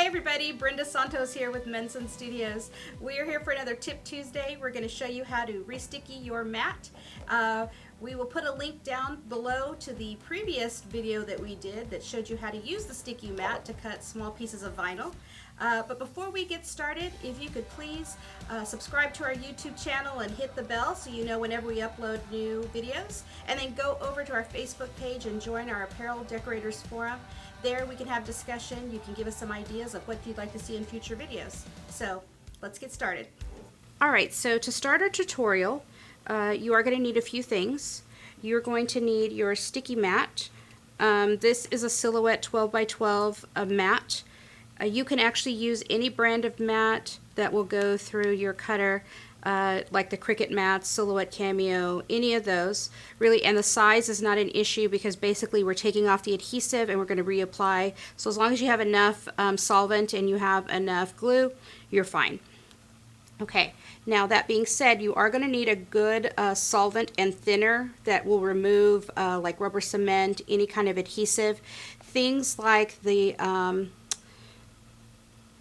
Hey everybody, Brenda Santos here with Menson Studios. We are here for another Tip Tuesday. We're going to show you how to re-sticky your mat. We will put a link down below to the previous video that we did that showed you how to use the sticky mat to cut small pieces of vinyl. But before we get started, if you could please subscribe to our YouTube channel and hit the bell so you know whenever we upload new videos. And then go over to our Facebook page and join our Apparel Decorators Forum. There we can have discussion. You can give us some ideas of what you'd like to see in future videos. So let's get started. Alright, so to start our tutorial, you are going to need a few things. You're going to need your sticky mat. This is a Silhouette 12 by 12 mat. You can actually use any brand of mat that will go through your cutter, like the Cricut mats, Silhouette Cameo, any of those really. And the size is not an issue because basically we're taking off the adhesive and we're going to reapply. So as long as you have enough solvent and you have enough glue, you're fine. Okay, now that being said, you are going to need a good solvent and thinner that will remove like rubber cement, any kind of adhesive. Things like the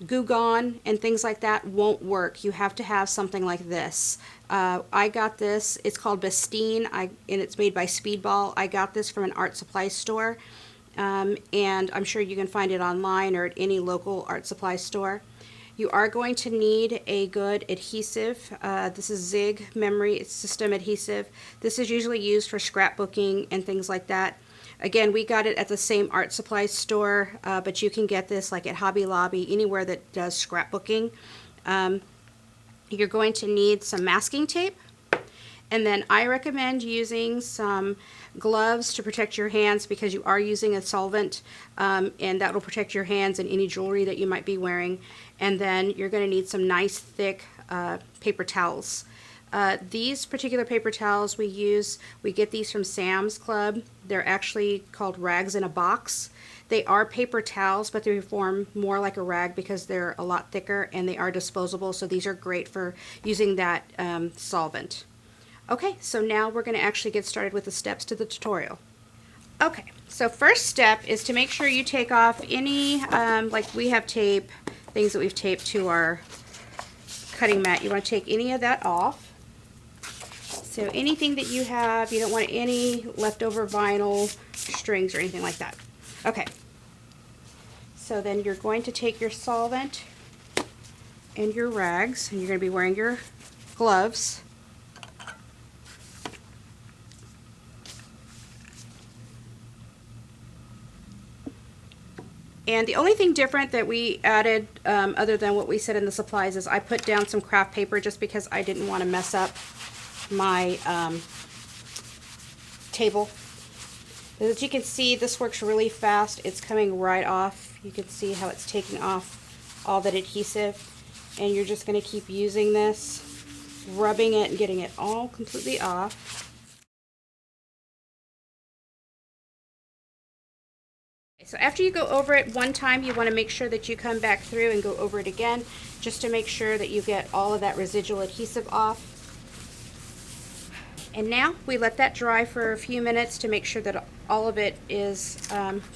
Goo Gone and things like that won't work. You have to have something like this. I got this, it's called Bastine, and it's made by Speedball. I got this from an art supply store, and I'm sure you can find it online or at any local art supply store. You are going to need a good adhesive. This is Zig Memory System adhesive. This is usually used for scrapbooking and things like that. Again, we got it at the same art supply store, but you can get this like at Hobby Lobby, anywhere that does scrapbooking. You're going to need some masking tape, and then I recommend using some gloves to protect your hands because you are using a solvent, and that will protect your hands and any jewelry that you might be wearing. And then you're going to need some nice thick paper towels. These particular paper towels we get these from Sam's Club. They're actually called rags in a box. They are paper towels, but they form more like a rag because they're a lot thicker and they are disposable. So these are great for using that solvent. Okay, so now we're going to actually get started with the steps to the tutorial. Okay, so first step is to make sure you take off any, like we have tape, things that we've taped to our cutting mat. You want to take any of that off. So anything that you have, you don't want any leftover vinyl strings or anything like that. Okay. So then you're going to take your solvent and your rags, and you're going to be wearing your gloves. And the only thing different that we added, other than what we said in the supplies, is I put down some craft paper just because I didn't want to mess up my table. As you can see, this works really fast. It's coming right off. You can see how it's taking off all that adhesive, and you're just going to keep using this, rubbing it and getting it all completely off. So after you go over it one time, you want to make sure that you come back through and go over it again, just to make sure that you get all of that residual adhesive off. And now we let that dry for a few minutes to make sure that all of it is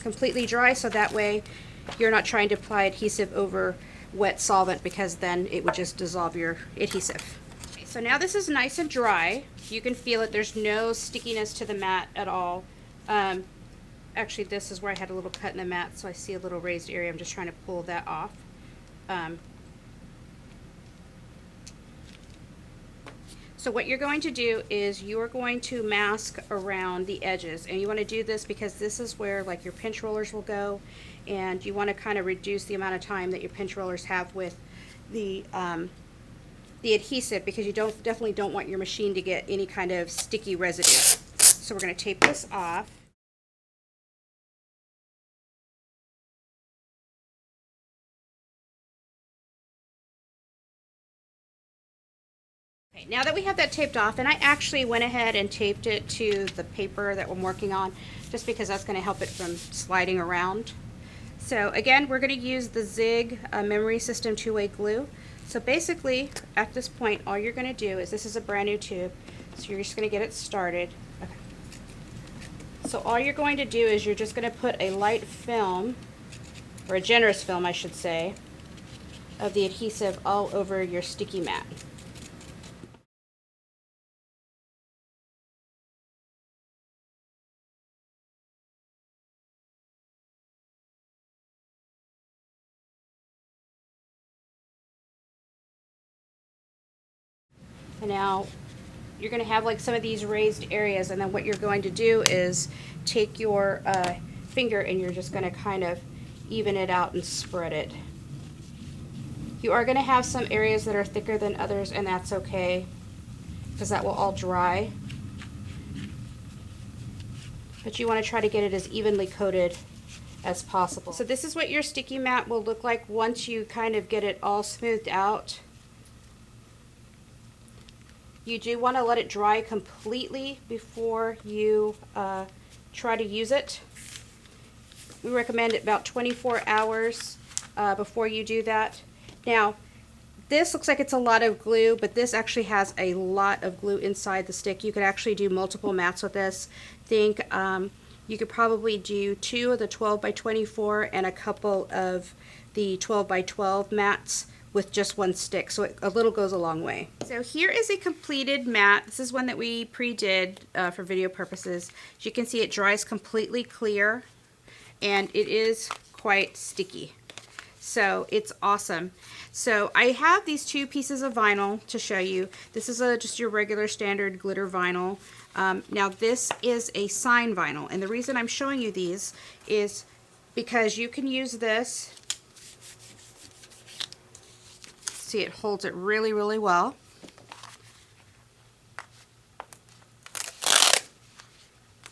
completely dry, so that way you're not trying to apply adhesive over wet solvent because then it would just dissolve your adhesive. Okay, so now this is nice and dry. You can feel it. There's no stickiness to the mat at all. Actually, this is where I had a little cut in the mat, so I see a little raised area. I'm just trying to pull that off. So what you're going to do is you're going to mask around the edges, and you want to do this because this is where like your pinch rollers will go, and you want to kind of reduce the amount of time that your pinch rollers have with the adhesive, because you definitely don't want your machine to get any kind of sticky residue. So we're going to tape this off. Now that we have that taped off, and I actually went ahead and taped it to the paper that I'm working on just because that's going to help it from sliding around. So again, we're going to use the Zig Memory System two-way glue. So basically at this point all you're going to do is, this is a brand new tube, so you're just going to get it started. Okay. So all you're going to do is you're just going to put a light film or a generous film, I should say, of the adhesive all over your sticky mat. And now you're going to have like some of these raised areas, and then what you're going to do is take your finger and you're just going to kind of even it out and spread it. You are going to have some areas that are thicker than others, and that's okay because that will all dry. But you want to try to get it as evenly coated as possible. So this is what your sticky mat will look like once you kind of get it all smoothed out. You do want to let it dry completely before you try to use it. We recommend it about 24 hours before you do that. Now, this looks like it's a lot of glue, but this actually has a lot of glue inside the stick. You could actually do multiple mats with this. Think you could probably do 2 of the 12 by 24 and a couple of the 12 by 12 mats with just one stick, so a little goes a long way. So here is a completed mat. This is one that we pre-did for video purposes. As you can see, it dries completely clear, and it is quite sticky. So it's awesome. So I have these 2 pieces of vinyl to show you. This is just your regular standard glitter vinyl. Now this is a sign vinyl, and the reason I'm showing you these is because you can use this. See, it holds it really, really well.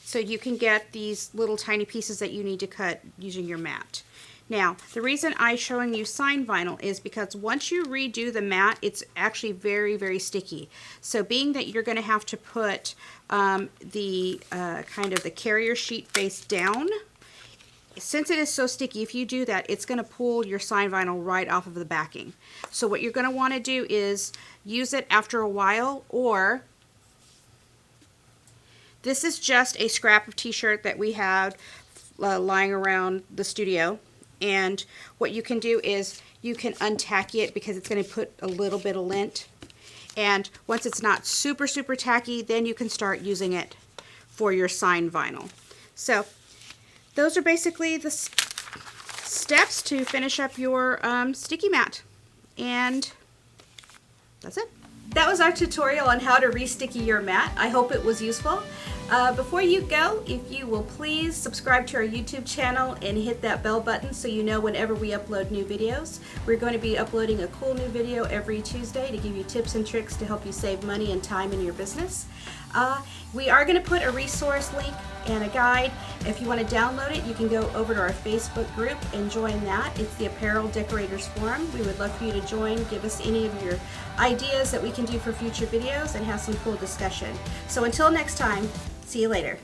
So you can get these little tiny pieces that you need to cut using your mat. Now, the reason I'm showing you sign vinyl is because once you redo the mat, it's actually very, very sticky. So being that you're going to have to put the kind of the carrier sheet face down, since it is so sticky, if you do that, it's going to pull your sign vinyl right off of the backing. So what you're going to want to do is use it after a while, or this is just a scrap of t-shirt that we had lying around the studio. And what you can do is you can untacky it because it's going to put a little bit of lint. And once it's not super, super tacky, then you can start using it for your sign vinyl. So those are basically the steps to finish up your sticky mat. And that's it. That was our tutorial on how to re-sticky your mat. I hope it was useful. Before you go, if you will please subscribe to our YouTube channel and hit that bell button so you know whenever we upload new videos. We're going to be uploading a cool new video every Tuesday to give you tips and tricks to help you save money and time in your business. We are going to put a resource link and a guide. If you want to download it, you can go over to our Facebook group and join that. It's the Apparel Decorators Forum. We would love for you to join, give us any of your ideas that we can do for future videos, and have some cool discussion. So until next time, see you later.